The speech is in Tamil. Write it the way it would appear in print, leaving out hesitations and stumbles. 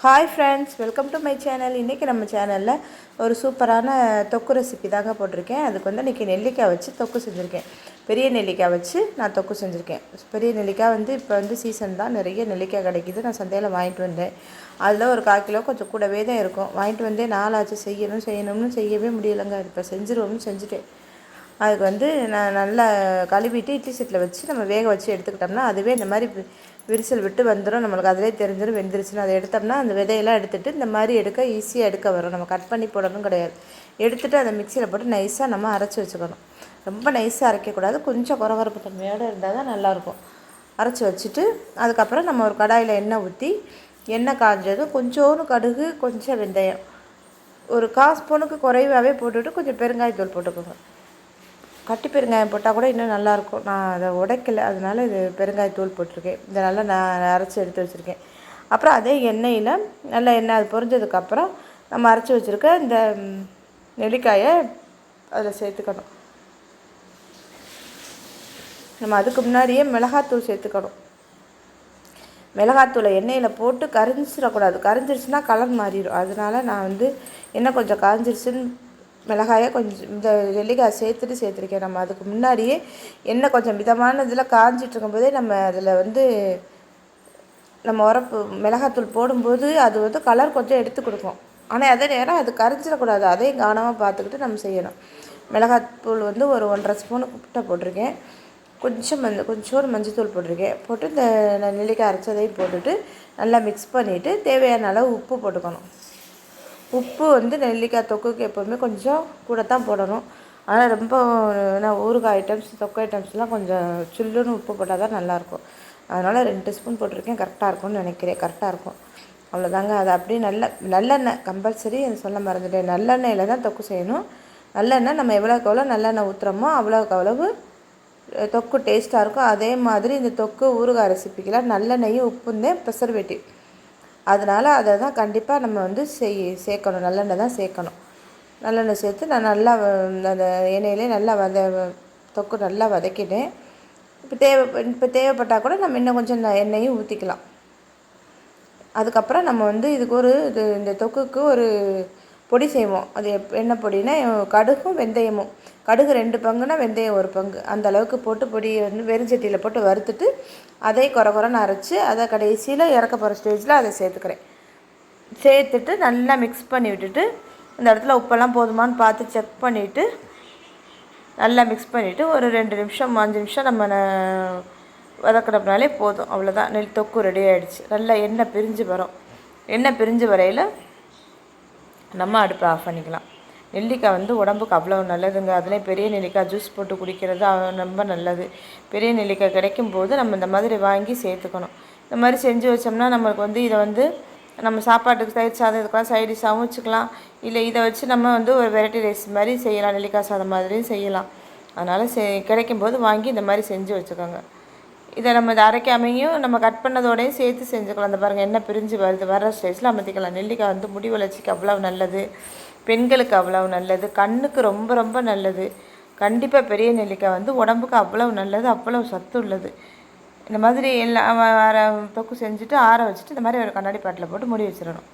Hi friends, welcome to my channel. இன்றைக்கி நம்ம சேனலில் ஒரு சூப்பரான தொக்கு ரெசிபி தாங்க போட்டிருக்கேன். அதுக்கு வந்து இன்றைக்கி நெல்லிக்காய் வச்சு தொக்கு செஞ்சுருக்கேன். பெரிய நெல்லிக்காய் வச்சு நான் தொக்கு செஞ்சுருக்கேன். பெரிய நெல்லிக்காய் வந்து இப்போ வந்து சீசன் தான், நிறைய நெல்லிக்காய் கிடைக்கிது. நான் சந்தையில் வாங்கிட்டு வந்தேன். அதில் ஒரு 1/4 கிலோ கொஞ்சம் கூடவே தான் இருக்கும். வாங்கிட்டு வந்தே நாளாச்சு. செய்யணும்னு செய்யவே முடியலைங்க. இப்போ செஞ்சுருவோம்னு செஞ்சுட்டேன். அதுக்கு வந்து நான் நல்லா கழுவிட்டு இட்லி செட்டில் வச்சு நம்ம வேக வச்சு எடுத்துக்கிட்டோம்னா அதுவே இந்த மாதிரி விரிசல் விட்டு வந்துடும். நம்மளுக்கு அதிலே தெரிஞ்சிடும் வெந்துருச்சுன்னு. அதை எடுத்தோம்னா அந்த விதையெல்லாம் எடுத்துகிட்டு இந்த மாதிரி எடுக்க ஈஸியாக எடுக்க வரும். நம்ம கட் பண்ணி போடணும் கிடையாது. எடுத்துகிட்டு அதை மிக்சியில் போட்டு நைஸாக நம்ம அரைச்சி வச்சுக்கணும். ரொம்ப நைஸாக அரைக்கக்கூடாது, கொஞ்சம் குறகுறப்பு தன்மையோடு இருந்தால் தான் நல்லாயிருக்கும். அரைச்சி வச்சுட்டு அதுக்கப்புறம் நம்ம ஒரு கடாயில் எண்ணெய் ஊற்றி, எண்ணெய் காஞ்சதும் கொஞ்சோண்டு கடுகு, கொஞ்சம் வெந்தயம், ஒரு 1/4 ஸ்பூனுக்கு குறைவாகவே போட்டுவிட்டு கொஞ்சம் பெருங்காயத்தூள் போட்டுக்கோங்க. கட்டி பெருங்காயம் போட்டால் கூட இன்னும் நல்லாயிருக்கும். நான் அதை உடைக்கலை, அதனால் இது பெருங்காயத்தூள் போட்டிருக்கேன். இதை நல்லா நான் அரைச்சி எடுத்து வச்சுருக்கேன். அப்புறம் அதே எண்ணெயில் நல்லா எண்ணெய் அது பொரிஞ்சதுக்கப்புறம் நம்ம அரைச்சி வச்சுருக்க இந்த நெல்லிக்காயை அதில் சேர்த்துக்கணும். நம்ம அதுக்கு முன்னாடியே மிளகாத்தூள் சேர்த்துக்கணும். மிளகாத்தூளை எண்ணெயில் போட்டு கரிஞ்சிடக்கூடாது. கரிஞ்சிருச்சுன்னா கலர் மாறிடும். அதனால் நான் வந்து எண்ணெய் கொஞ்சம் காஞ்சிருச்சுன்னு மிளகாயை கொஞ்சம் இந்த நெல்லிக்காய் சேர்த்துருக்கேன். நம்ம அதுக்கு முன்னாடியே எண்ணெய் கொஞ்சம் மிதமான இதில் காஞ்சிட்ருக்கும்போதே நம்ம அதில் வந்து நம்ம உரப்பு மிளகாத்தூள் போடும்போது அது வந்து கலர் கொஞ்சம் எடுத்து கொடுக்கும். ஆனால் அதே நேரம் அது கரைஞ்சிடக்கூடாது. அதையும் கவனமாக பார்த்துக்கிட்டு நம்ம செய்யணும். மிளகாத்தூள் வந்து ஒரு 1/2 ஸ்பூனு கிட்ட போட்டிருக்கேன். கொஞ்சோண்டு மஞ்சத்தூள் போட்டிருக்கேன். போட்டு இந்த நெல்லிக்காய் அரைச்சதையும் போட்டுட்டு நல்லா மிக்ஸ் பண்ணிவிட்டு தேவையான அளவு உப்பு போட்டுக்கணும். உப்பு வந்து நெல்லிக்காய் தொக்குக்கு எப்போவுமே கொஞ்சம் கூட தான் போடணும். ஆனால் ரொம்ப ஊறுகாய் ஐட்டம்ஸ், தொக்கு ஐட்டம்ஸ்லாம் கொஞ்சம் சில்லுன்னு உப்பு போட்டால் தான் நல்லாயிருக்கும். அதனால் 2 ஸ்பூன் போட்டிருக்கேன். கரெக்டாக இருக்கும்னு நினைக்கிறேன். கரெக்டாக இருக்கும். அவ்வளோதாங்க. அது அப்படியே நல்லெண்ணெய் கம்பல்சரி அதை சொல்ல மறந்துட்டேன். நல்லெண்ணெயில் தான் தொக்கு செய்யணும். நல்லெண்ணெய் நம்ம எவ்வளோக்கு எவ்வளோ நல்லெண்ணெய் ஊற்றுறோமோ அவ்வளோக்கு அவ்வளவு தொக்கு டேஸ்ட்டாக இருக்கும். அதே மாதிரி இந்த தொக்கு ஊறுகாய் ரெசிபிக்கெலாம் நல்லெண்ணெயும் உப்பும் தான் ப்ரிசர்வேட்டிவ். அதனால் அதை தான் கண்டிப்பாக நம்ம வந்து சேர்க்கணும். நல்லெண்ணெய் தான் சேர்க்கணும். நல்லெண்ணெய் சேர்த்து நான் நல்லா அந்த எண்ணெயிலே நல்லா தொக்கு நல்லா வதக்கிட்டேன். இப்போ தேவைப்பட்டால் கூட நம்ம இன்னும் கொஞ்சம் எண்ணெயும் ஊற்றிக்கலாம். அதுக்கப்புறம் நம்ம வந்து இதுக்கு இந்த தொக்குக்கு ஒரு பொடி செய்வோம். அது என்ன பொடினா, கடுகும் வெந்தயமும். கடுகு 2 பங்குனா வெந்தயம் 1 பங்கு, அந்த அளவுக்கு போட்டு பொடியை வந்து வெறுஞ்சட்டியில் போட்டு வறுத்துட்டு அதை குறன்னு அரைச்சி அதை கடைசியில் இறக்க போகிற ஸ்டேஜில் அதை சேர்த்துட்டு நல்லா மிக்ஸ் பண்ணி விட்டுட்டு இந்த இடத்துல உப்பெல்லாம் போதுமான்னு பார்த்து செக் பண்ணிவிட்டு நல்லா மிக்ஸ் பண்ணிவிட்டு ஒரு 2 நிமிஷம் 5 நிமிஷம் நம்ம வதக்கினோம்னாலே போதும். அவ்வளோதான், தொக்கு ரெடி ஆகிடுச்சு. நல்லா எண்ணெய் பிரிஞ்சு வரும். எண்ணெய் பிரிஞ்சு வரையில் நம்ம அடுப்பை ஆஃப் பண்ணிக்கலாம். நெல்லிக்காய் வந்து உடம்புக்கு அவ்வளோ நல்லதுங்க. அதிலே பெரிய நெல்லிக்காய் ஜூஸ் போட்டு குடிக்கிறது ரொம்ப நல்லது. பெரிய நெல்லிக்காய் கிடைக்கும் போது நம்ம இந்த மாதிரி வாங்கி சேர்த்துக்கணும். இந்த மாதிரி செஞ்சு வச்சோம்னா நம்மளுக்கு வந்து இதை வந்து நம்ம சாப்பாட்டுக்கு தயிர் சாதம் இதுக்கெல்லாம் சைடிஷாகவும் வச்சுக்கலாம். இல்லை இதை வச்சு நம்ம வந்து ஒரு வெரைட்டி ரைஸ் மாதிரி செய்யலாம். நெல்லிக்காய் சாதம் மாதிரியும் செய்யலாம். அதனால் கிடைக்கும்போது வாங்கி இந்த மாதிரி செஞ்சு வச்சுக்கோங்க. இதை நம்ம இதை அரைக்காமையும் நம்ம கட் பண்ணதோடையும் சேர்த்து செஞ்சுக்கலாம். அந்த பாருங்கள், எண்ணெய் பிரிஞ்சு வர ஸ்டேஜில் அமர்த்திக்கலாம். நெல்லிக்காய் வந்து முடி வளர்ச்சிக்கு அவ்வளோ நல்லது. பெண்களுக்கு அவ்வளோ நல்லது. கண்ணுக்கு ரொம்ப ரொம்ப நல்லது. கண்டிப்பாக பெரிய நெல்லிக்காய் வந்து உடம்புக்கு அவ்வளோ நல்லது, அவ்வளோ சத்து உள்ளது. இந்த மாதிரி எல்லாம் தொக்கு செஞ்சுட்டு ஆற வச்சுட்டு இந்த மாதிரி ஒரு கண்ணாடி பாட்டில் போட்டு மூடி வச்சிடணும்.